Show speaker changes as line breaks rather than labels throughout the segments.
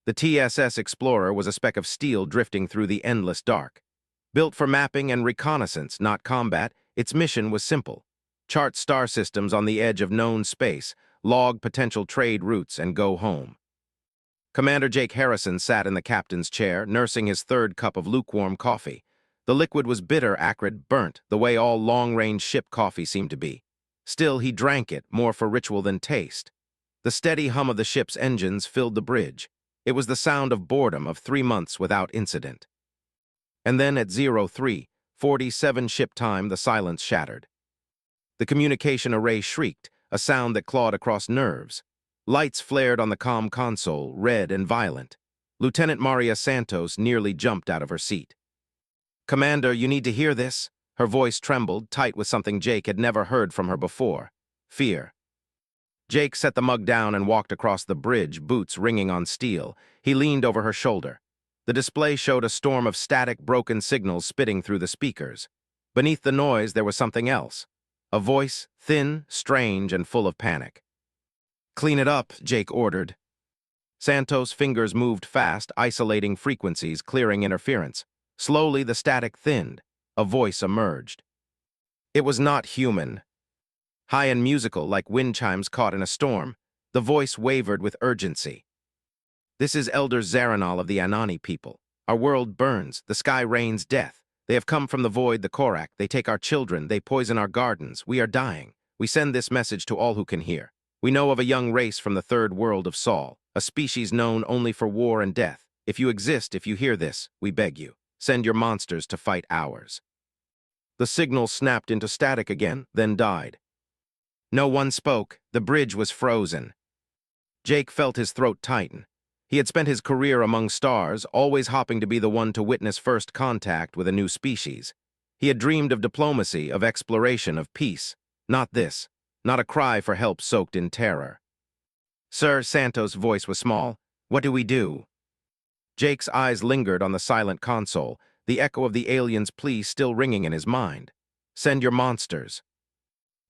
The TSS Explorer was a speck of steel drifting through the endless dark. Built for mapping and reconnaissance, not combat, its mission was simple. Chart star systems on the edge of known space, log potential trade routes, and go home. Commander Jake Harrison sat in the captain's chair, nursing his third cup of lukewarm coffee. The liquid was bitter, acrid, burnt, the way all long-range ship coffee seemed to be. Still, he drank it, more for ritual than taste. The steady hum of the ship's engines filled the bridge. It was the sound of boredom of 3 months without incident. And then at 03:47 ship time, the silence shattered. The communication array shrieked, a sound that clawed across nerves. Lights flared on the comm console, red and violent. Lieutenant Maria Santos nearly jumped out of her seat. "Commander, you need to hear this." Her voice trembled, tight with something Jake had never heard from her before: fear. Jake set the mug down and walked across the bridge, boots ringing on steel. He leaned over her shoulder. The display showed a storm of static, broken signals spitting through the speakers. Beneath the noise, there was something else. A voice, thin, strange, and full of panic. "Clean it up," Jake ordered. Santos' fingers moved fast, isolating frequencies, clearing interference. Slowly, the static thinned. A voice emerged. It was not human. High and musical, like wind chimes caught in a storm, the voice wavered with urgency. "This is Elder Zaranal of the Anani people. Our world burns, the sky rains death. They have come from the void, the Korak. They take our children, they poison our gardens. We are dying. We send this message to all who can hear. We know of a young race from the third world of Saul, a species known only for war and death. If you exist, if you hear this, we beg you, send your monsters to fight ours." The signal snapped into static again, then died. No one spoke. The bridge was frozen. Jake felt his throat tighten. He had spent his career among stars, always hoping to be the one to witness first contact with a new species. He had dreamed of diplomacy, of exploration, of peace. Not this. Not a cry for help soaked in terror. "Sir," Santos' voice was small. "What do we do?" Jake's eyes lingered on the silent console, the echo of the alien's plea still ringing in his mind. "Send your monsters."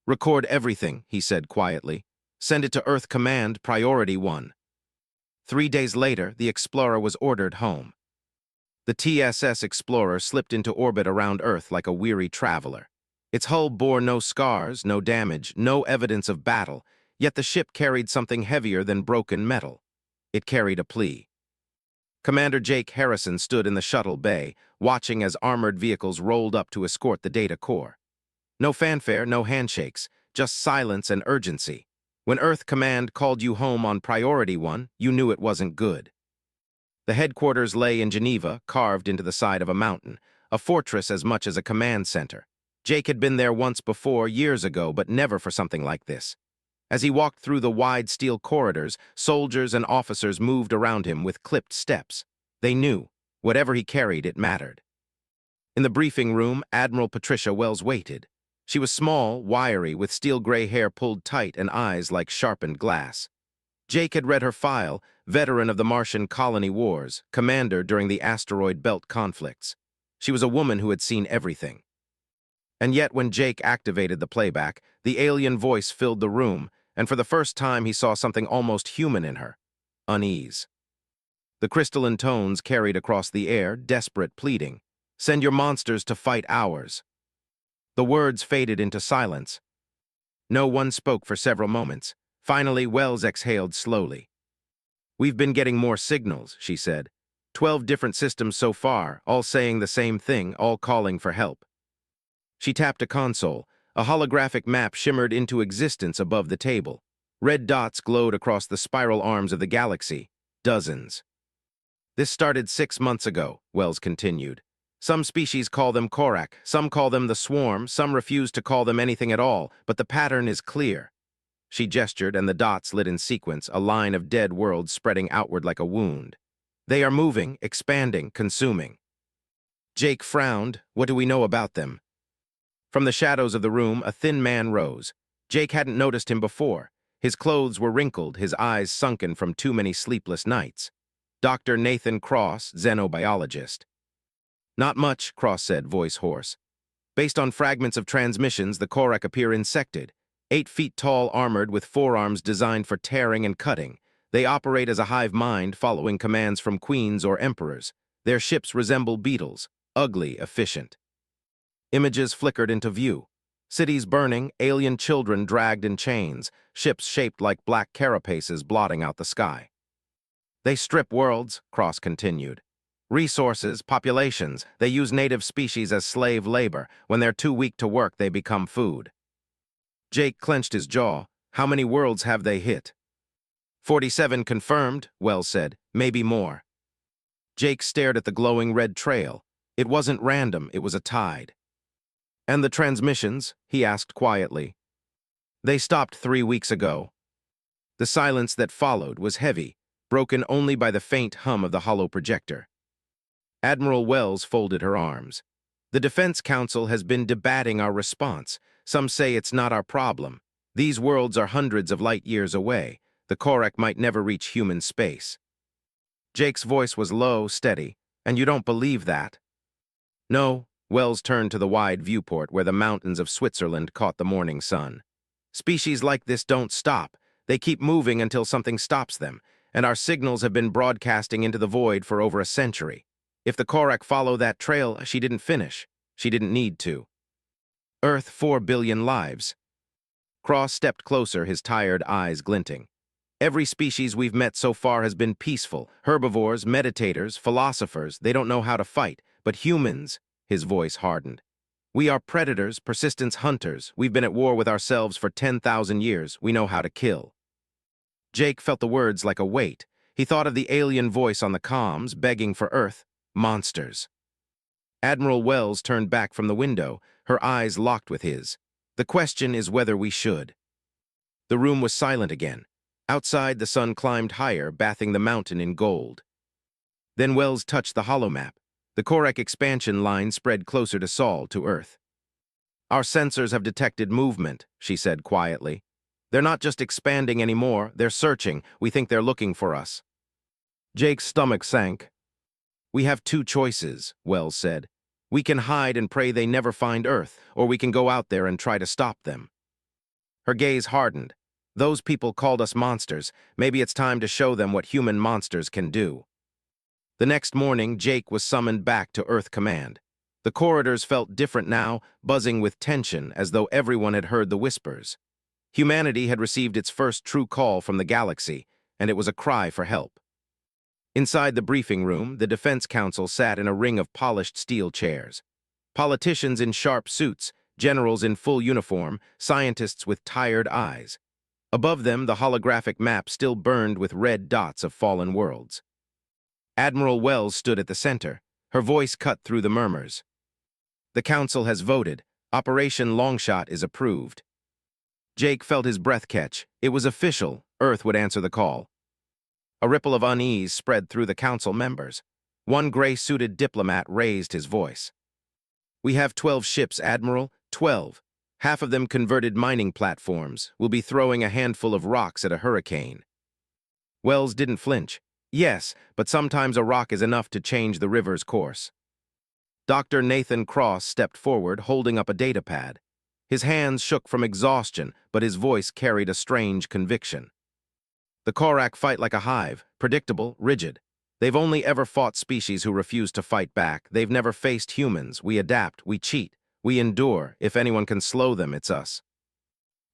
"Record everything," he said quietly. "Send it to Earth Command, Priority 1. 3 days later, the Explorer was ordered home. The TSS Explorer slipped into orbit around Earth like a weary traveler. Its hull bore no scars, no damage, no evidence of battle, yet the ship carried something heavier than broken metal. It carried a plea. Commander Jake Harrison stood in the shuttle bay, watching as armored vehicles rolled up to escort the data core. No fanfare, no handshakes, just silence and urgency. When Earth Command called you home on Priority 1, you knew it wasn't good. The headquarters lay in Geneva, carved into the side of a mountain, a fortress as much as a command center. Jake had been there once before, years ago, but never for something like this. As he walked through the wide steel corridors, soldiers and officers moved around him with clipped steps. They knew, whatever he carried, it mattered. In the briefing room, Admiral Patricia Wells waited. She was small, wiry, with steel-gray hair pulled tight and eyes like sharpened glass. Jake had read her file, veteran of the Martian colony wars, commander during the asteroid belt conflicts. She was a woman who had seen everything. And yet when Jake activated the playback, the alien voice filled the room, and for the first time he saw something almost human in her: unease. The crystalline tones carried across the air, desperate pleading. "Send your monsters to fight ours." The words faded into silence. No one spoke for several moments. Finally, Wells exhaled slowly. "We've been getting more signals," she said. 12 different systems so far, all saying the same thing, all calling for help. She tapped a console. A holographic map shimmered into existence above the table. Red dots glowed across the spiral arms of the galaxy. Dozens. "This started 6 months ago," Wells continued. "Some species call them Korak, some call them the Swarm, some refuse to call them anything at all, but the pattern is clear." She gestured, and the dots lit in sequence, a line of dead worlds spreading outward like a wound. "They are moving, expanding, consuming." Jake frowned. "What do we know about them?" From the shadows of the room, a thin man rose. Jake hadn't noticed him before. His clothes were wrinkled, his eyes sunken from too many sleepless nights. Dr. Nathan Cross, xenobiologist. "Not much," Cross said, voice hoarse. "Based on fragments of transmissions, the Korak appear insected. 8 feet tall, armored, with forearms designed for tearing and cutting. They operate as a hive mind, following commands from queens or emperors. Their ships resemble beetles, ugly, efficient. Images flickered into view. Cities burning, alien children dragged in chains, ships shaped like black carapaces blotting out the sky. They strip worlds, Cross continued. Resources, populations, they use native species as slave labor. When they're too weak to work, they become food. Jake clenched his jaw. How many worlds have they hit? 47 confirmed, Wells said. Maybe more. Jake stared at the glowing red trail. It wasn't random, it was a tide. And the transmissions? He asked quietly. They stopped 3 weeks ago. The silence that followed was heavy, broken only by the faint hum of the hollow projector. Admiral Wells folded her arms. The Defense Council has been debating our response. Some say it's not our problem. These worlds are hundreds of light years away. The Korek might never reach human space. Jake's voice was low, steady. And you don't believe that? No. Wells turned to the wide viewport where the mountains of Switzerland caught the morning sun. Species like this don't stop. They keep moving until something stops them, and our signals have been broadcasting into the void for over a century. If the Korek follow that trail, she didn't finish. She didn't need to. Earth, 4 billion lives. Cross stepped closer, his tired eyes glinting. Every species we've met so far has been peaceful. Herbivores, meditators, philosophers, they don't know how to fight. But humans, his voice hardened. We are predators, persistence hunters. We've been at war with ourselves for 10,000 years. We know how to kill. Jake felt the words like a weight. He thought of the alien voice on the comms, begging for Earth. Monsters. Admiral Wells turned back from the window, her eyes locked with his. The question is whether we should. The room was silent again. Outside, the sun climbed higher, bathing the mountain in gold. Then Wells touched the holomap. The Korek expansion line spread closer to Sol, to Earth. Our sensors have detected movement, she said quietly. They're not just expanding anymore, they're searching. We think they're looking for us. Jake's stomach sank. We have 2 choices, Wells said. We can hide and pray they never find Earth, or we can go out there and try to stop them. Her gaze hardened. Those people called us monsters. Maybe it's time to show them what human monsters can do. The next morning, Jake was summoned back to Earth Command. The corridors felt different now, buzzing with tension, as though everyone had heard the whispers. Humanity had received its first true call from the galaxy, and it was a cry for help. Inside the briefing room, the Defense Council sat in a ring of polished steel chairs. Politicians in sharp suits, generals in full uniform, scientists with tired eyes. Above them, the holographic map still burned with red dots of fallen worlds. Admiral Wells stood at the center. Her voice cut through the murmurs. The Council has voted. Operation Longshot is approved. Jake felt his breath catch. It was official. Earth would answer the call. A ripple of unease spread through the Council members. One gray-suited diplomat raised his voice. We have 12 ships, Admiral. 12. Half of them converted mining platforms. We'll be throwing a handful of rocks at a hurricane. Wells didn't flinch. Yes, but sometimes a rock is enough to change the river's course. Dr. Nathan Cross stepped forward, holding up a datapad. His hands shook from exhaustion, but his voice carried a strange conviction. The Korek fight like a hive, predictable, rigid. They've only ever fought species who refuse to fight back. They've never faced humans. We adapt, we cheat, we endure. If anyone can slow them, it's us.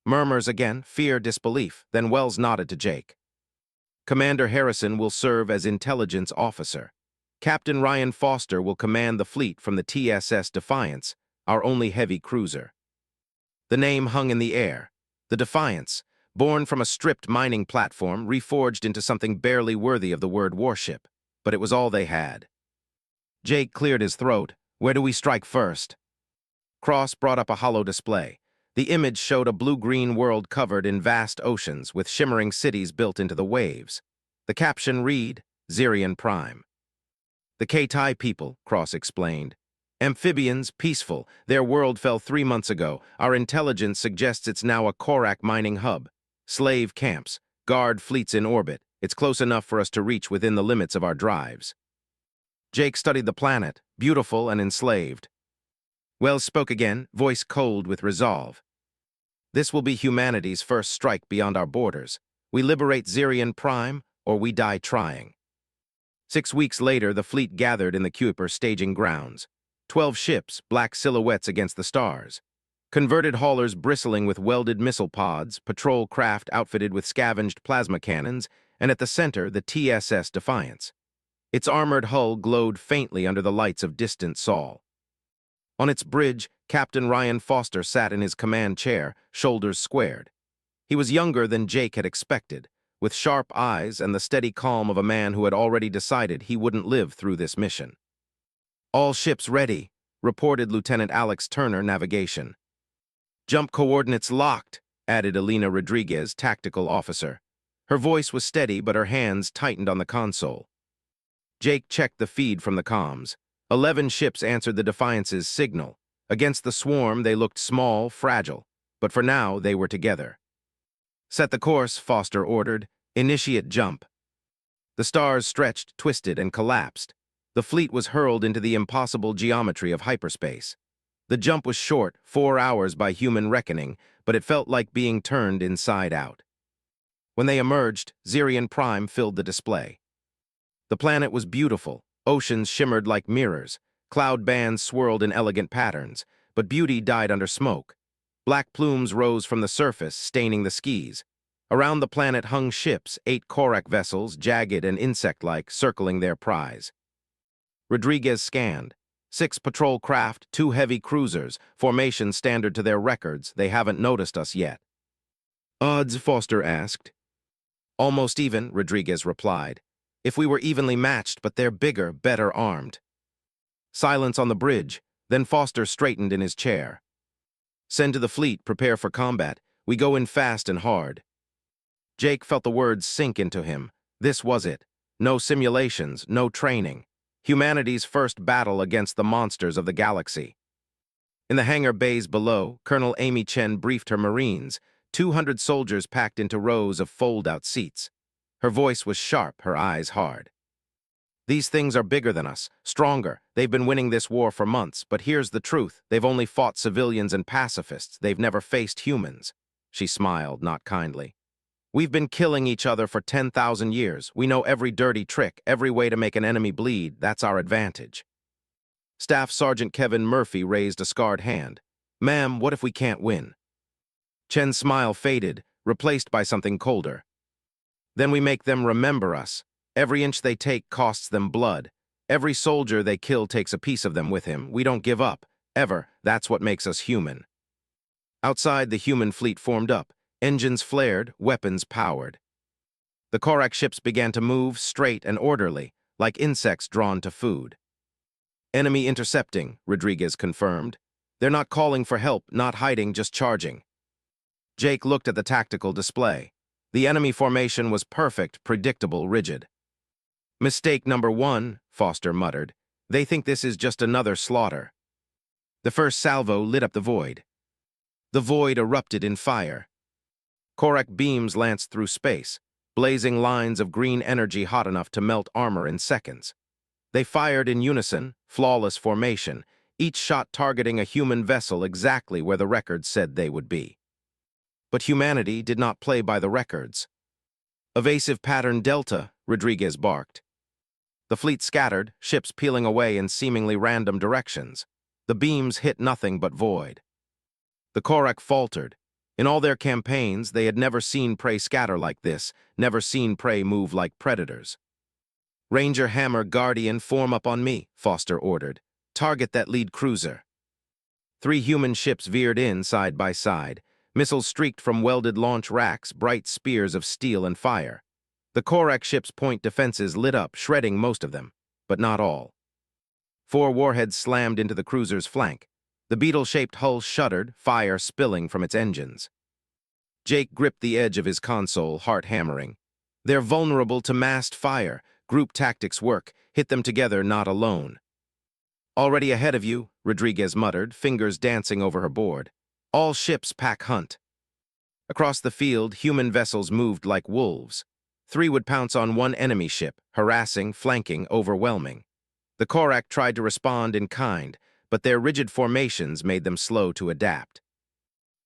Murmurs again, fear, disbelief. Then Wells nodded to Jake. Commander Harrison will serve as intelligence officer. Captain Ryan Foster will command the fleet from the TSS Defiance, our only heavy cruiser. The name hung in the air. The Defiance, born from a stripped mining platform, reforged into something barely worthy of the word warship. But it was all they had. Jake cleared his throat. Where do we strike first? Cross brought up a hollow display. The image showed a blue-green world covered in vast oceans with shimmering cities built into the waves. The caption read, Zirian Prime. The K'tai people, Cross explained. Amphibians, peaceful. Their world fell 3 months ago. Our intelligence suggests it's now a Korek mining hub. Slave camps, guard fleets in orbit. It's close enough for us to reach within the limits of our drives. Jake studied the planet, beautiful and enslaved. Wells spoke again, voice cold with resolve. This will be humanity's first strike beyond our borders. We liberate Zirian Prime, or we die trying. 6 weeks later, the fleet gathered in the Kuiper staging grounds. 12 ships, black silhouettes against the stars. Converted haulers bristling with welded missile pods, patrol craft outfitted with scavenged plasma cannons, and at the center, the TSS Defiance. Its armored hull glowed faintly under the lights of distant Sol. On its bridge, Captain Ryan Foster sat in his command chair, shoulders squared. He was younger than Jake had expected, with sharp eyes and the steady calm of a man who had already decided he wouldn't live through this mission. "All ships ready," reported Lieutenant Alex Turner, navigation. "Jump coordinates locked," added Elena Rodriguez, tactical officer. Her voice was steady, but her hands tightened on the console. Jake checked the feed from the comms. 11 ships answered the Defiance's signal. Against the swarm, they looked small, fragile, but for now, they were together. "Set the course," Foster ordered. "Initiate jump." The stars stretched, twisted, and collapsed. The fleet was hurled into the impossible geometry of hyperspace. The jump was short, 4 hours by human reckoning, but it felt like being turned inside out. When they emerged, Zirian Prime filled the display. The planet was beautiful. Oceans shimmered like mirrors. Cloud bands swirled in elegant patterns, but beauty died under smoke. Black plumes rose from the surface, staining the skies. Around the planet hung ships, 8 Korak vessels, jagged and insect-like, circling their prize. Rodriguez scanned. 6 patrol craft, 2 heavy cruisers, formation standard to their records. They haven't noticed us yet. "Odds?" Foster asked. "Almost even," Rodriguez replied. "If we were evenly matched, but they're bigger, better armed." Silence on the bridge. Then Foster straightened in his chair. "Send to the fleet, prepare for combat. We go in fast and hard." Jake felt the words sink into him. This was it. No simulations, no training. Humanity's first battle against the monsters of the galaxy. In the hangar bays below, Colonel Amy Chen briefed her Marines, 200 soldiers packed into rows of fold-out seats. Her voice was sharp, her eyes hard. "These things are bigger than us, stronger. They've been winning this war for months, but here's the truth. They've only fought civilians and pacifists. They've never faced humans." She smiled, not kindly. "We've been killing each other for 10,000 years. We know every dirty trick, every way to make an enemy bleed. That's our advantage." Staff Sergeant Kevin Murphy raised a scarred hand. "Ma'am, what if we can't win?" Chen's smile faded, replaced by something colder. "Then we make them remember us. Every inch they take costs them blood. Every soldier they kill takes a piece of them with him. We don't give up, ever. That's what makes us human." Outside, the human fleet formed up. Engines flared, weapons powered. The Korak ships began to move, straight and orderly, like insects drawn to food. "Enemy intercepting," Rodriguez confirmed. "They're not calling for help, not hiding, just charging." Jake looked at the tactical display. The enemy formation was perfect, predictable, rigid. "Mistake number 1, Foster muttered. "They think this is just another slaughter." The first salvo lit up the void. The void erupted in fire. Korak beams lanced through space, blazing lines of green energy hot enough to melt armor in seconds. They fired in unison, flawless formation, each shot targeting a human vessel exactly where the records said they would be. But humanity did not play by the records. "Evasive pattern Delta," Rodriguez barked. The fleet scattered, ships peeling away in seemingly random directions. The beams hit nothing but void. The Korak faltered. In all their campaigns, they had never seen prey scatter like this, never seen prey move like predators. "Ranger Hammer Guardian, form up on me," Foster ordered. "Target that lead cruiser." 3 human ships veered in side by side. Missiles streaked from welded launch racks, bright spears of steel and fire. The Korak ship's point defenses lit up, shredding most of them, but not all. 4 warheads slammed into the cruiser's flank. The beetle-shaped hull shuddered, fire spilling from its engines. Jake gripped the edge of his console, heart hammering. "They're vulnerable to massed fire. Group tactics work. Hit them together, not alone." "Already ahead of you," Rodriguez muttered, fingers dancing over her board. "All ships pack hunt." Across the field, human vessels moved like wolves. 3 would pounce on one enemy ship, harassing, flanking, overwhelming. The Korak tried to respond in kind, but their rigid formations made them slow to adapt.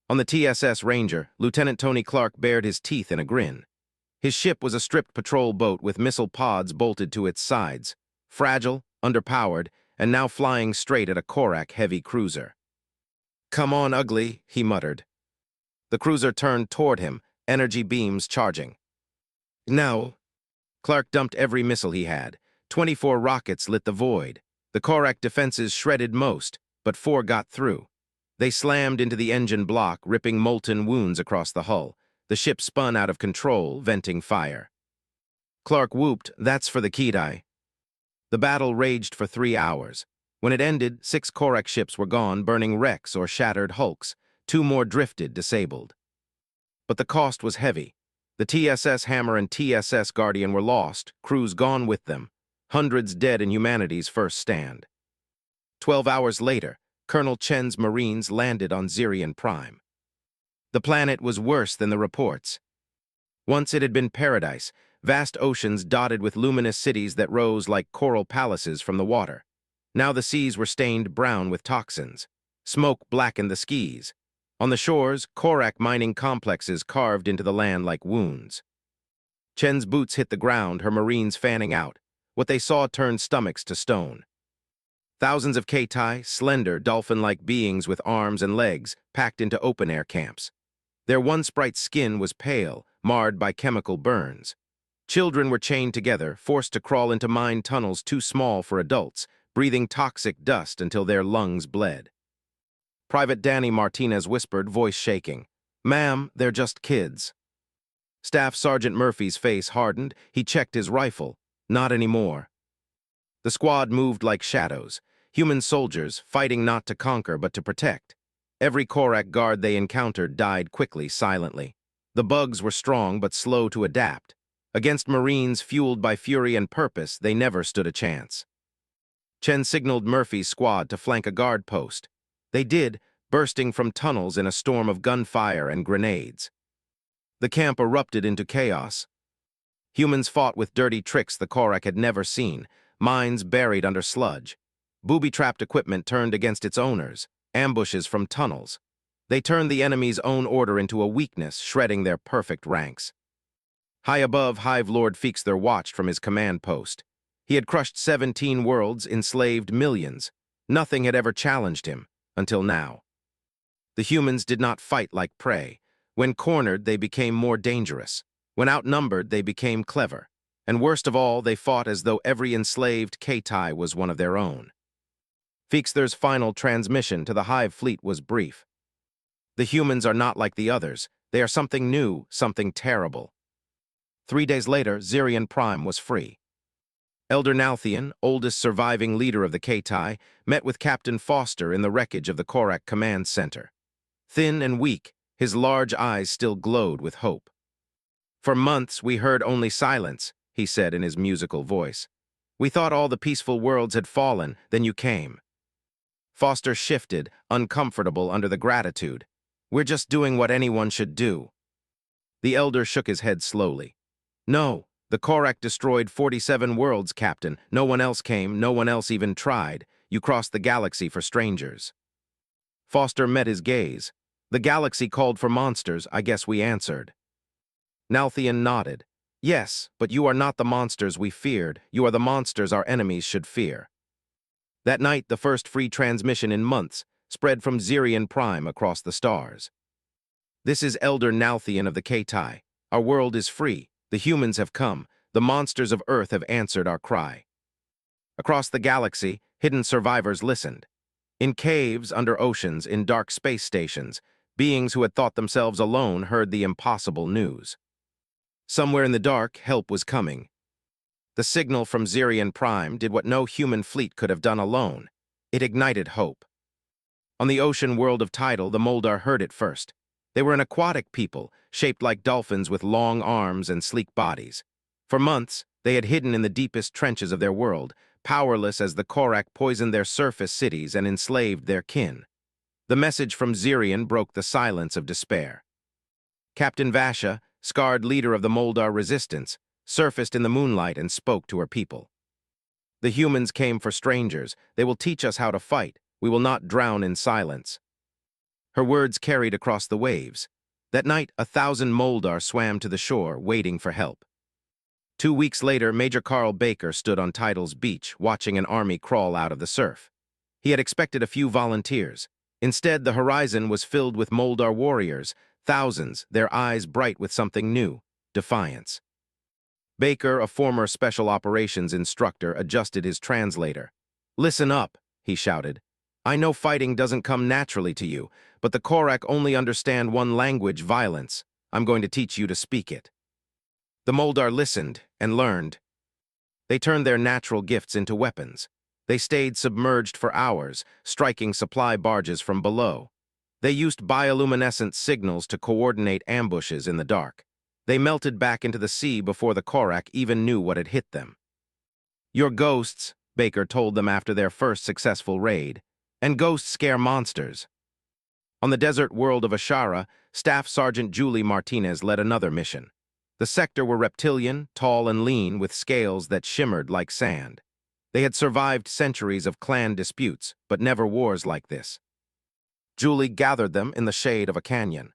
On the TSS Ranger, Lieutenant Tony Clark bared his teeth in a grin. His ship was a stripped patrol boat with missile pods bolted to its sides, fragile, underpowered, and now flying straight at a Korak heavy cruiser. "Come on, ugly," he muttered. The cruiser turned toward him, energy beams charging. "Now." Clark dumped every missile he had. 24 rockets lit the void. The Korak defenses shredded most, but 4 got through. They slammed into the engine block, ripping molten wounds across the hull. The ship spun out of control, venting fire. Clark whooped, "That's for the Kedai." The battle raged for 3 hours. When it ended, 6 Korak ships were gone, burning wrecks or shattered hulks. 2 more drifted, disabled. But the cost was heavy. The TSS Hammer and TSS Guardian were lost, crews gone with them. Hundreds dead in humanity's first stand. 12 hours later, Colonel Chen's Marines landed on Zirian Prime. The planet was worse than the reports. Once it had been paradise, vast oceans dotted with luminous cities that rose like coral palaces from the water. Now the seas were stained brown with toxins. Smoke blackened the skies. On the shores, Korak mining complexes carved into the land like wounds. Chen's boots hit the ground, her Marines fanning out. What they saw turned stomachs to stone. Thousands of Keitai, slender, dolphin-like beings with arms and legs, packed into open-air camps. Their once bright skin was pale, marred by chemical burns. Children were chained together, forced to crawl into mine tunnels too small for adults, breathing toxic dust until their lungs bled. Private Danny Martinez whispered, voice shaking, "Ma'am, they're just kids." Staff Sergeant Murphy's face hardened. He checked his rifle. Not anymore. The squad moved like shadows, human soldiers fighting not to conquer but to protect. Every Korak guard they encountered died quickly, silently. The bugs were strong but slow to adapt. Against Marines fueled by fury and purpose, they never stood a chance. Chen signaled Murphy's squad to flank a guard post. They did, bursting from tunnels in a storm of gunfire and grenades. The camp erupted into chaos. Humans fought with dirty tricks the Korak had never seen, mines buried under sludge. Booby-trapped equipment turned against its owners, ambushes from tunnels. They turned the enemy's own order into a weakness, shredding their perfect ranks. High above, Hive Lord Feexther watched from his command post. He had crushed 17 worlds, enslaved millions. Nothing had ever challenged him, until now. The humans did not fight like prey. When cornered, they became more dangerous. When outnumbered, they became clever. And worst of all, they fought as though every enslaved Keitai was one of their own. Feexther's final transmission to the Hive fleet was brief. The humans are not like the others. They are something new, something terrible. 3 days later, Zirian Prime was free. Elder Nalthian, oldest surviving leader of the Keitai, met with Captain Foster in the wreckage of the Korak Command Center. Thin and weak, his large eyes still glowed with hope. "For months we heard only silence," he said in his musical voice. "We thought all the peaceful worlds had fallen, then you came." Foster shifted, uncomfortable under the gratitude. "We're just doing what anyone should do." The elder shook his head slowly. "No. The Korak destroyed 47 worlds, Captain. No one else came, no one else even tried. You crossed the galaxy for strangers." Foster met his gaze. "The galaxy called for monsters, I guess we answered." Nalthian nodded. "Yes, but you are not the monsters we feared. You are the monsters our enemies should fear." That night, the first free transmission in months spread from Zirian Prime across the stars. "This is Elder Nalthian of the Keitai. Our world is free. The humans have come. The monsters of Earth have answered our cry." Across the galaxy, hidden survivors listened. In caves, under oceans, in dark space stations, beings who had thought themselves alone heard the impossible news. Somewhere in the dark, help was coming. The signal from Zirian Prime did what no human fleet could have done alone. It ignited hope. On the ocean world of Tidal, the Moldar heard it first. They were an aquatic people, shaped like dolphins with long arms and sleek bodies. For months, they had hidden in the deepest trenches of their world, powerless as the Korak poisoned their surface cities and enslaved their kin. The message from Zirian broke the silence of despair. Captain Vasha, scarred leader of the Moldar resistance, surfaced in the moonlight and spoke to her people. "The humans came for strangers. They will teach us how to fight. We will not drown in silence." Her words carried across the waves. That night, 1,000 Moldar swam to the shore, waiting for help. 2 weeks later, Major Carl Baker stood on Tidal's beach, watching an army crawl out of the surf. He had expected a few volunteers. Instead, the horizon was filled with Moldar warriors, thousands, their eyes bright with something new, defiance. Baker, a former special operations instructor, adjusted his translator. "Listen up," he shouted. "I know fighting doesn't come naturally to you, but the Korak only understand one language, violence. I'm going to teach you to speak it." The Moldar listened and learned. They turned their natural gifts into weapons. They stayed submerged for hours, striking supply barges from below. They used bioluminescent signals to coordinate ambushes in the dark. They melted back into the sea before the Korak even knew what had hit them. "You're ghosts," Baker told them after their first successful raid. "And ghosts scare monsters." On the desert world of Ashara, Staff Sergeant Julie Martinez led another mission. The sector were reptilian, tall and lean, with scales that shimmered like sand. They had survived centuries of clan disputes, but never wars like this. Julie gathered them in the shade of a canyon.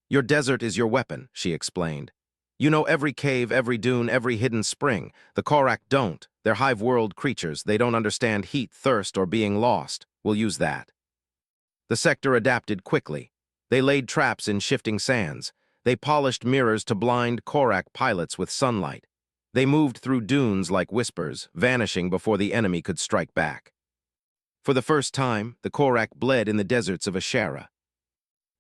"Your desert is your weapon," she explained. "You know every cave, every dune, every hidden spring. The Korak don't. They're hive-world creatures. They don't understand heat, thirst, or being lost. We'll use that." The sector adapted quickly. They laid traps in shifting sands. They polished mirrors to blind Korak pilots with sunlight. They moved through dunes like whispers, vanishing before the enemy could strike back. For the first time, the Korak bled in the deserts of Ashara.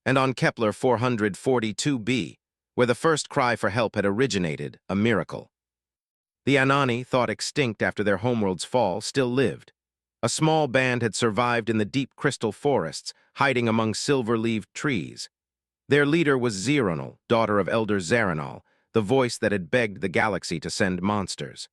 And on Kepler 442b, where the first cry for help had originated, a miracle. The Anani, thought extinct after their homeworld's fall, still lived. A small band had survived in the deep crystal forests, hiding among silver-leaved trees. Their leader was Zironal, daughter of Elder Zaranal, the voice that had begged the galaxy to send monsters.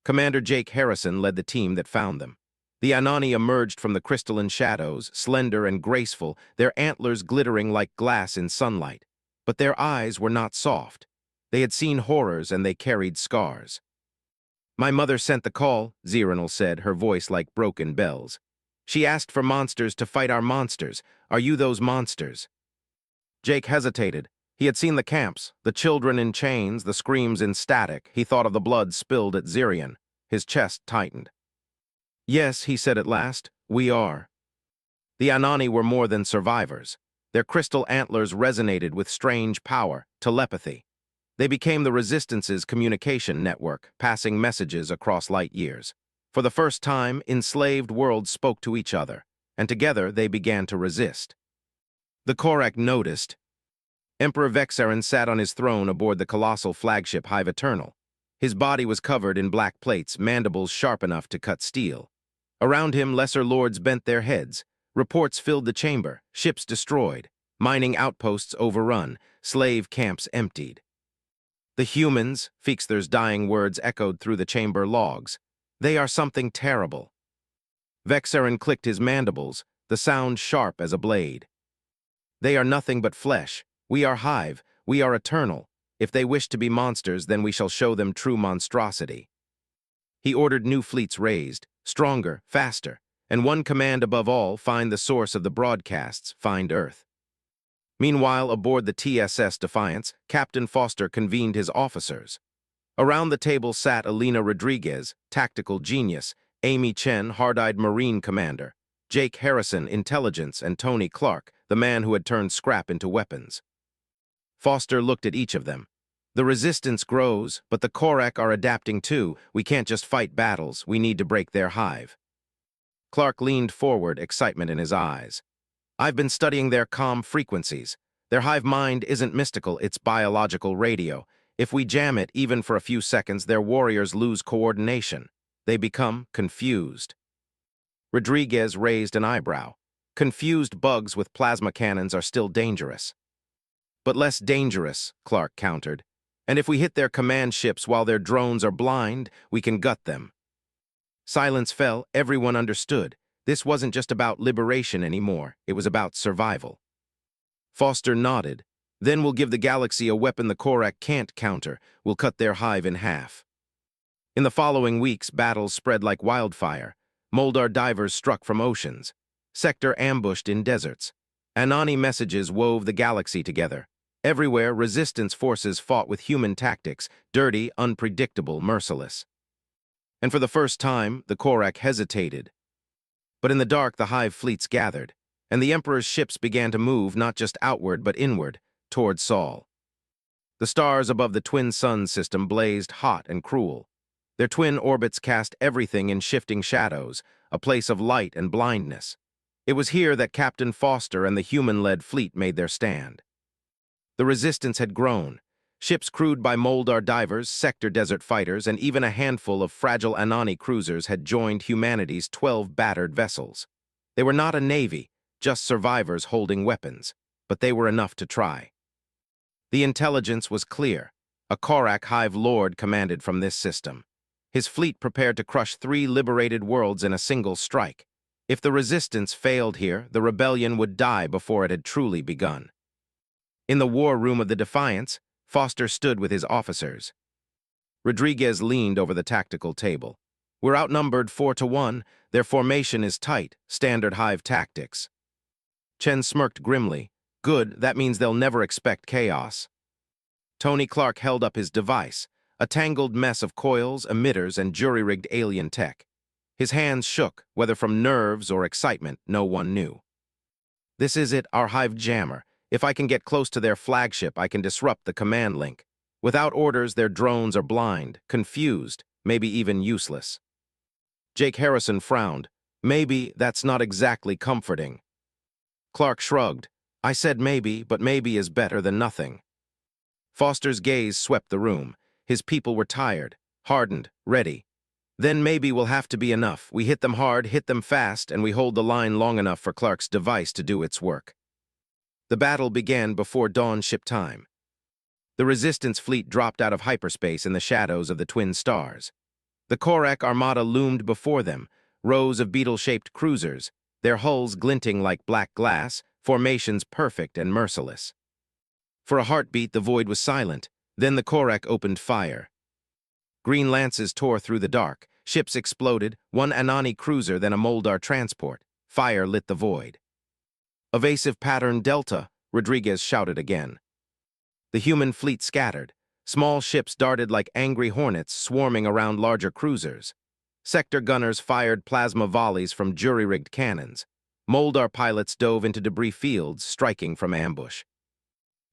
Commander Jake Harrison led the team that found them. The Anani emerged from the crystalline shadows, slender and graceful, their antlers glittering like glass in sunlight. But their eyes were not soft. They had seen horrors and they carried scars. "My mother sent the call," Zironal said, her voice like broken bells. "She asked for monsters to fight our monsters. Are you those monsters?" Jake hesitated. He had seen the camps, the children in chains, the screams in static. He thought of the blood spilled at Zirion. His chest tightened. "Yes," he said at last, "we are." The Anani were more than survivors. Their crystal antlers resonated with strange power, telepathy. They became the Resistance's communication network, passing messages across light years. For the first time, enslaved worlds spoke to each other, and together they began to resist. The Korak noticed. Emperor Vexarin sat on his throne aboard the colossal flagship Hive Eternal. His body was covered in black plates, mandibles sharp enough to cut steel. Around him, lesser lords bent their heads. Reports filled the chamber, ships destroyed, mining outposts overrun, slave camps emptied. "The humans," Feexter's dying words echoed through the chamber logs. "They are something terrible." Vexarin clicked his mandibles, the sound sharp as a blade. "They are nothing but flesh. We are Hive. We are eternal. If they wish to be monsters, then we shall show them true monstrosity." He ordered new fleets raised, stronger, faster, and one command above all: find the source of the broadcasts, find Earth. Meanwhile, aboard the TSS Defiance, Captain Foster convened his officers. Around the table sat Alina Rodriguez, tactical genius, Amy Chen, hard-eyed Marine commander, Jake Harrison, intelligence, and Tony Clark, the man who had turned scrap into weapons. Foster looked at each of them. "The resistance grows, but the Korak are adapting too. We can't just fight battles. We need to break their hive." Clark leaned forward, excitement in his eyes. "I've been studying their comm frequencies. Their hive mind isn't mystical, it's biological radio. If we jam it, even for a few seconds, their warriors lose coordination. They become confused." Rodriguez raised an eyebrow. "Confused bugs with plasma cannons are still dangerous." "But less dangerous," Clark countered. "And if we hit their command ships while their drones are blind, we can gut them." Silence fell. Everyone understood. This wasn't just about liberation anymore. It was about survival. Foster nodded. "Then we'll give the galaxy a weapon the Korak can't counter. We'll cut their hive in half." In the following weeks, battles spread like wildfire. Moldar divers struck from oceans. Sector ambushed in deserts. Anani messages wove the galaxy together. Everywhere, resistance forces fought with human tactics, dirty, unpredictable, merciless. And for the first time, the Korak hesitated. But in the dark, the Hive fleets gathered, and the Emperor's ships began to move not just outward but inward, toward Sol. The stars above the twin sun system blazed hot and cruel. Their twin orbits cast everything in shifting shadows, a place of light and blindness. It was here that Captain Foster and the human-led fleet made their stand. The resistance had grown. Ships crewed by Moldar divers, sector desert fighters, and even a handful of fragile Anani cruisers had joined humanity's 12 battered vessels. They were not a navy, just survivors holding weapons, but they were enough to try. The intelligence was clear. A Korak Hive Lord commanded from this system. His fleet prepared to crush 3 liberated worlds in a single strike. If the resistance failed here, the rebellion would die before it had truly begun. In the war room of the Defiance, Foster stood with his officers. Rodriguez leaned over the tactical table. We're outnumbered 4-1. Their formation is tight, standard Hive tactics. Chen smirked grimly. Good, that means they'll never expect chaos. Tony Clark held up his device, a tangled mess of coils, emitters, and jury-rigged alien tech. His hands shook, whether from nerves or excitement, no one knew. This is it, our Hive jammer. If I can get close to their flagship, I can disrupt the command link. Without orders, their drones are blind, confused, maybe even useless. Jake Harrison frowned. Maybe that's not exactly comforting. Clark shrugged. I said maybe, but maybe is better than nothing. Foster's gaze swept the room. His people were tired, hardened, ready. Then maybe will have to be enough. We hit them hard, hit them fast, and we hold the line long enough for Clark's device to do its work. The battle began before dawn ship time. The Resistance fleet dropped out of hyperspace in the shadows of the twin stars. The Korak armada loomed before them, rows of beetle-shaped cruisers, their hulls glinting like black glass, formations perfect and merciless. For a heartbeat, the void was silent. Then the Korak opened fire. Green lances tore through the dark. Ships exploded, one Anani cruiser, then a Moldar transport. Fire lit the void. Evasive pattern Delta, Rodriguez shouted again. The human fleet scattered. Small ships darted like angry hornets, swarming around larger cruisers. Sector gunners fired plasma volleys from jury-rigged cannons. Moldar pilots dove into debris fields, striking from ambush.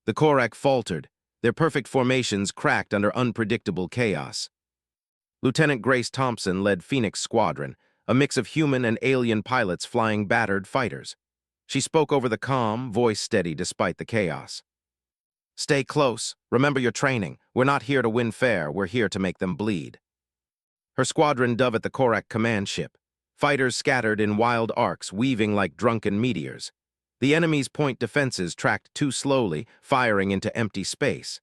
The Korak faltered. Their perfect formations cracked under unpredictable chaos. Lieutenant Grace Thompson led Phoenix Squadron, a mix of human and alien pilots flying battered fighters. She spoke over the comm, voice steady despite the chaos. Stay close. Remember your training. We're not here to win fair. We're here to make them bleed. Her squadron dove at the Korak command ship. Fighters scattered in wild arcs, weaving like drunken meteors. The enemy's point defenses tracked too slowly, firing into empty space.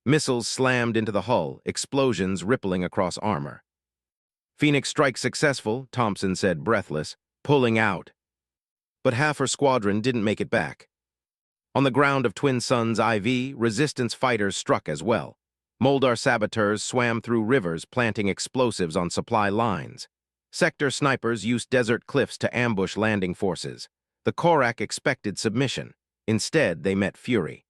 Missiles slammed into the hull, explosions rippling across armor. Phoenix strike successful, Thompson said, breathless, pulling out. But half her squadron didn't make it back. On the ground of Twin Suns IV, resistance fighters struck as well. Moldar saboteurs swam through rivers, planting explosives on supply lines. Sector snipers used desert cliffs to ambush landing forces. The Korak expected submission. Instead, they met fury.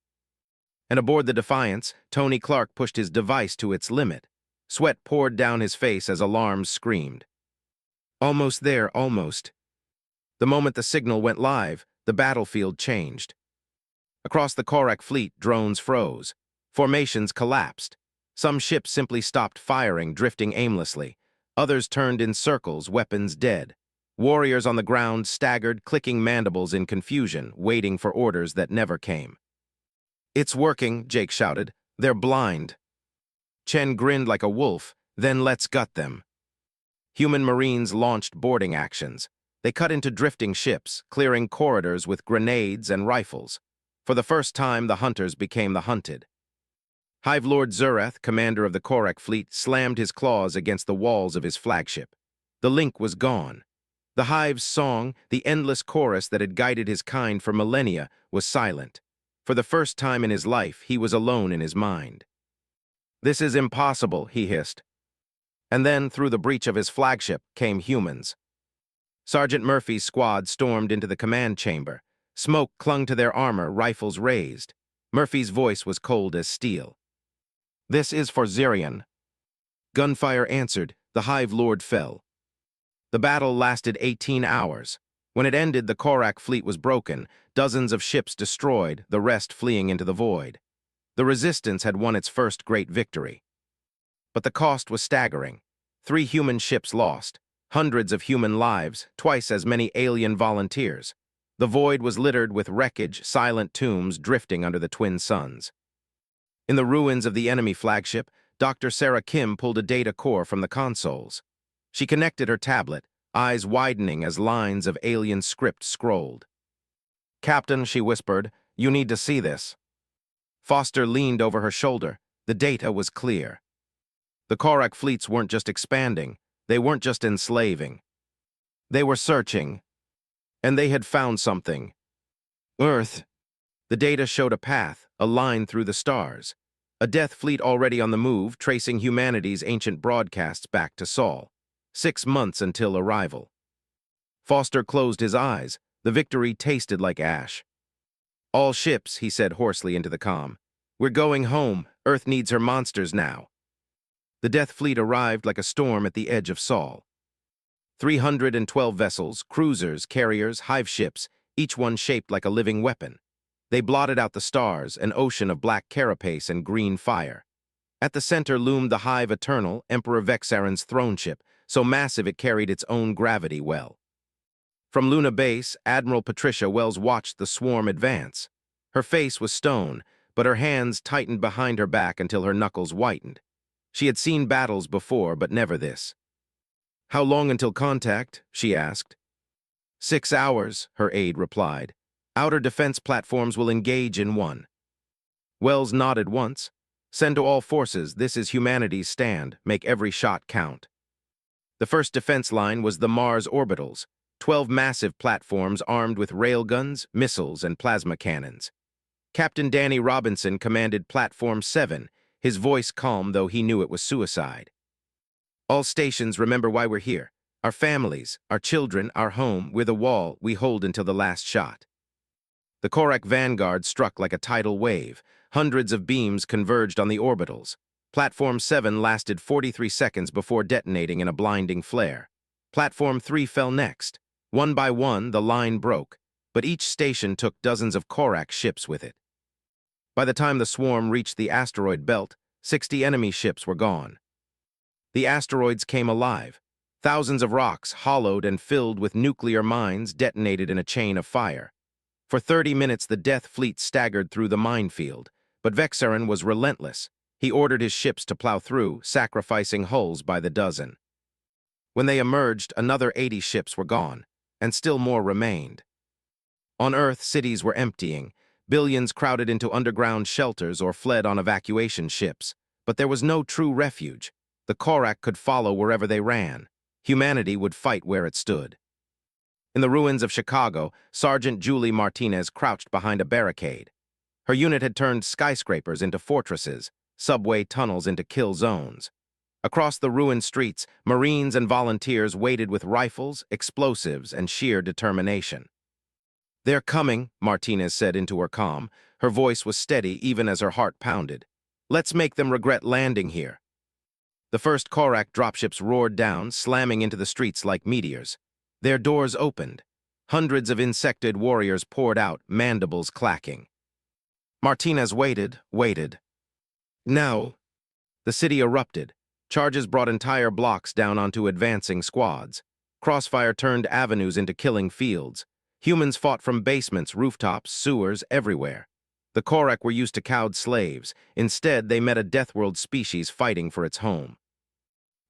And aboard the Defiance, Tony Clark pushed his device to its limit. Sweat poured down his face as alarms screamed. Almost there, almost. The moment the signal went live, the battlefield changed. Across the Korak fleet, drones froze. Formations collapsed. Some ships simply stopped firing, drifting aimlessly. Others turned in circles, weapons dead. Warriors on the ground staggered, clicking mandibles in confusion, waiting for orders that never came. It's working, Jake shouted. They're blind. Chen grinned like a wolf. Then let's gut them. Human Marines launched boarding actions. They cut into drifting ships, clearing corridors with grenades and rifles. For the first time, the hunters became the hunted. Hive Lord Zureth, commander of the Korak fleet, slammed his claws against the walls of his flagship. The link was gone. The Hive's song, the endless chorus that had guided his kind for millennia, was silent. For the first time in his life, he was alone in his mind. This is impossible, he hissed. And then, through the breach of his flagship, came humans. Sergeant Murphy's squad stormed into the command chamber. Smoke clung to their armor, rifles raised. Murphy's voice was cold as steel. "This is for Zirion." Gunfire answered. The Hive Lord fell. The battle lasted 18 hours. When it ended, the Korak fleet was broken, dozens of ships destroyed, the rest fleeing into the void. The Resistance had won its first great victory. But the cost was staggering. 3 human ships lost, hundreds of human lives, twice as many alien volunteers. The void was littered with wreckage, silent tombs drifting under the twin suns. In the ruins of the enemy flagship, Dr. Sarah Kim pulled a data core from the consoles. She connected her tablet, eyes widening as lines of alien script scrolled. "Captain," she whispered, "you need to see this." Foster leaned over her shoulder. The data was clear. The Korak fleets weren't just expanding, they weren't just enslaving. They were searching. And they had found something. Earth. The data showed a path, a line through the stars. A death fleet already on the move, tracing humanity's ancient broadcasts back to Sol. 6 months until arrival. Foster closed his eyes. The victory tasted like ash. "All ships," he said hoarsely into the comm. "We're going home. Earth needs her monsters now." The death fleet arrived like a storm at the edge of Sol. 312 vessels, cruisers, carriers, hive ships, each one shaped like a living weapon. They blotted out the stars, an ocean of black carapace and green fire. At the center loomed the Hive Eternal, Emperor Vexarin's throne ship, so massive it carried its own gravity well. From Luna Base, Admiral Patricia Wells watched the swarm advance. Her face was stone, but her hands tightened behind her back until her knuckles whitened. She had seen battles before, but never this. "How long until contact?" she asked. 6 hours, her aide replied. "Outer defense platforms will engage in 1. Wells nodded once. "Send to all forces, this is humanity's stand. Make every shot count." The first defense line was the Mars orbitals, 12 massive platforms armed with railguns, missiles, and plasma cannons. Captain Danny Robinson commanded Platform 7, his voice calm though he knew it was suicide. "All stations, remember why we're here. Our families, our children, our home, we're the wall we hold until the last shot." The Korak vanguard struck like a tidal wave. Hundreds of beams converged on the orbitals. Platform 7 lasted 43 seconds before detonating in a blinding flare. Platform 3 fell next. One by one, the line broke, but each station took dozens of Korak ships with it. By the time the swarm reached the asteroid belt, 60 enemy ships were gone. The asteroids came alive. Thousands of rocks, hollowed and filled with nuclear mines, detonated in a chain of fire. For 30 minutes, the Death Fleet staggered through the minefield, but Vexarin was relentless. He ordered his ships to plow through, sacrificing hulls by the dozen. When they emerged, another 80 ships were gone, and still more remained. On Earth, cities were emptying. Billions crowded into underground shelters or fled on evacuation ships. But there was no true refuge. The Korak could follow wherever they ran. Humanity would fight where it stood. In the ruins of Chicago, Sergeant Julie Martinez crouched behind a barricade. Her unit had turned skyscrapers into fortresses, subway tunnels into kill zones. Across the ruined streets, Marines and volunteers waited with rifles, explosives, and sheer determination. "They're coming," Martinez said into her comm. Her voice was steady even as her heart pounded. "Let's make them regret landing here." The first Korak dropships roared down, slamming into the streets like meteors. Their doors opened. Hundreds of insected warriors poured out, mandibles clacking. Martinez waited. Now, the city erupted. Charges brought entire blocks down onto advancing squads. Crossfire turned avenues into killing fields. Humans fought from basements, rooftops, sewers, everywhere. The Korak were used to cowed slaves. Instead, they met a Deathworld species fighting for its home.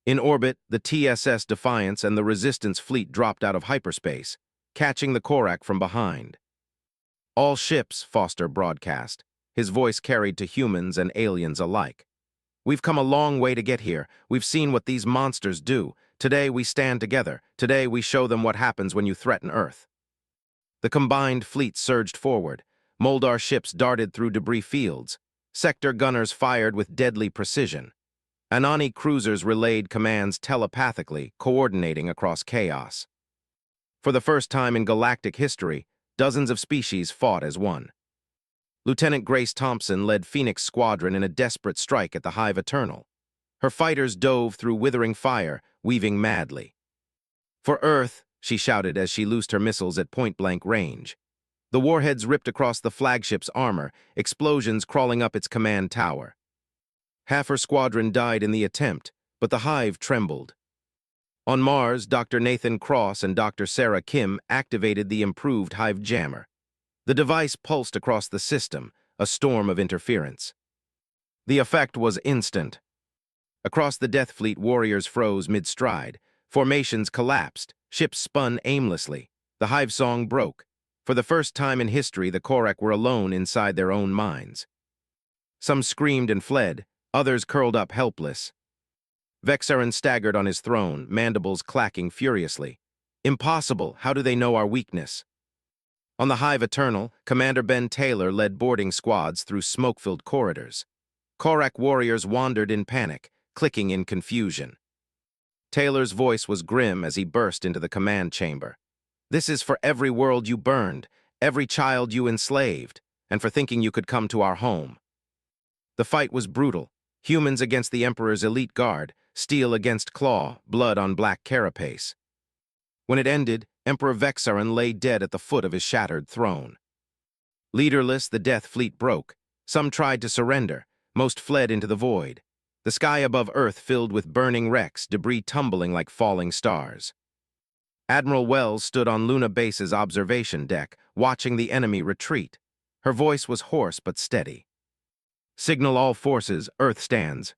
In orbit, the TSS Defiance and the Resistance fleet dropped out of hyperspace, catching the Korak from behind. "All ships," Foster broadcast, his voice carried to humans and aliens alike. "We've come a long way to get here. We've seen what these monsters do. Today we stand together. Today we show them what happens when you threaten Earth." The combined fleet surged forward. Moldar ships darted through debris fields. Sector gunners fired with deadly precision. Anani cruisers relayed commands telepathically, coordinating across chaos. For the first time in galactic history, Dozens of species fought as one. Lieutenant Grace Thompson led Phoenix Squadron in a desperate strike at the Hive Eternal. Her fighters dove through withering fire, weaving madly. "For Earth," she shouted as she loosed her missiles at point-blank range. The warheads ripped across the flagship's armor, explosions crawling up its command tower. Half her squadron died in the attempt, but the Hive trembled. On Mars, Dr. Nathan Cross and Dr. Sarah Kim activated the improved Hive jammer. The device pulsed across the system, a storm of interference. The effect was instant. Across the Death Fleet, warriors froze mid-stride. Formations collapsed, ships spun aimlessly. The Hive song broke. For the first time in history, the Korrak were alone inside their own minds. Some screamed and fled, others curled up helpless. Vexaran staggered on his throne, mandibles clacking furiously. "Impossible! How do they know our weakness?" On the Hive Eternal, Commander Ben Taylor led boarding squads through smoke-filled corridors. Korrak warriors wandered in panic, clicking in confusion. Taylor's voice was grim as he burst into the command chamber. "This is for every world you burned, every child you enslaved, and for thinking you could come to our home." The fight was brutal. Humans against the Emperor's elite guard, steel against claw, blood on black carapace. When it ended, Emperor Vexaran lay dead at the foot of his shattered throne. Leaderless, the Death Fleet broke. Some tried to surrender, most fled into the void. The sky above Earth filled with burning wrecks, debris tumbling like falling stars. Admiral Wells stood on Luna Base's observation deck, watching the enemy retreat. Her voice was hoarse but steady. "Signal all forces, Earth stands."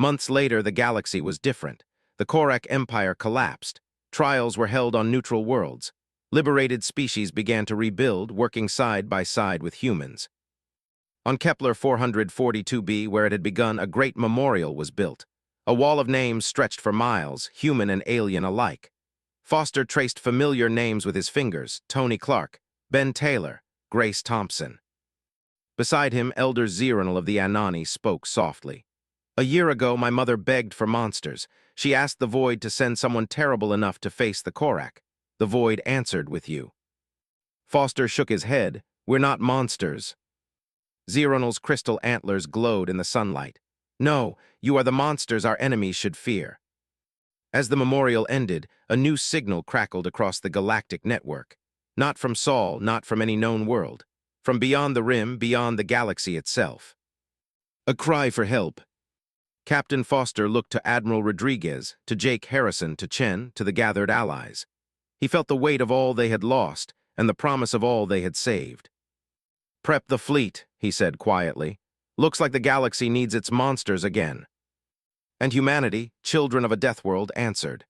Months later, the galaxy was different. The Korrak Empire collapsed. Trials were held on neutral worlds. Liberated species began to rebuild, working side by side with humans. On Kepler 442b, where it had begun, a great memorial was built. A wall of names stretched for miles, human and alien alike. Foster traced familiar names with his fingers: Tony Clark, Ben Taylor, Grace Thompson. Beside him, Elder Zeronal of the Anani spoke softly. "A year ago, my mother begged for monsters. She asked the Void to send someone terrible enough to face the Korrak. The Void answered with you." Foster shook his head. "We're not monsters." Zeronal's crystal antlers glowed in the sunlight. "No, you are the monsters our enemies should fear." As the memorial ended, a new signal crackled across the galactic network. Not from Sol, not from any known world. From beyond the rim, beyond the galaxy itself. A cry for help. Captain Foster looked to Admiral Rodriguez, to Jake Harrison, to Chen, to the gathered allies. He felt the weight of all they had lost and the promise of all they had saved. "Prep the fleet," he said quietly. "Looks like the galaxy needs its monsters again." And humanity, children of a Deathworld, answered.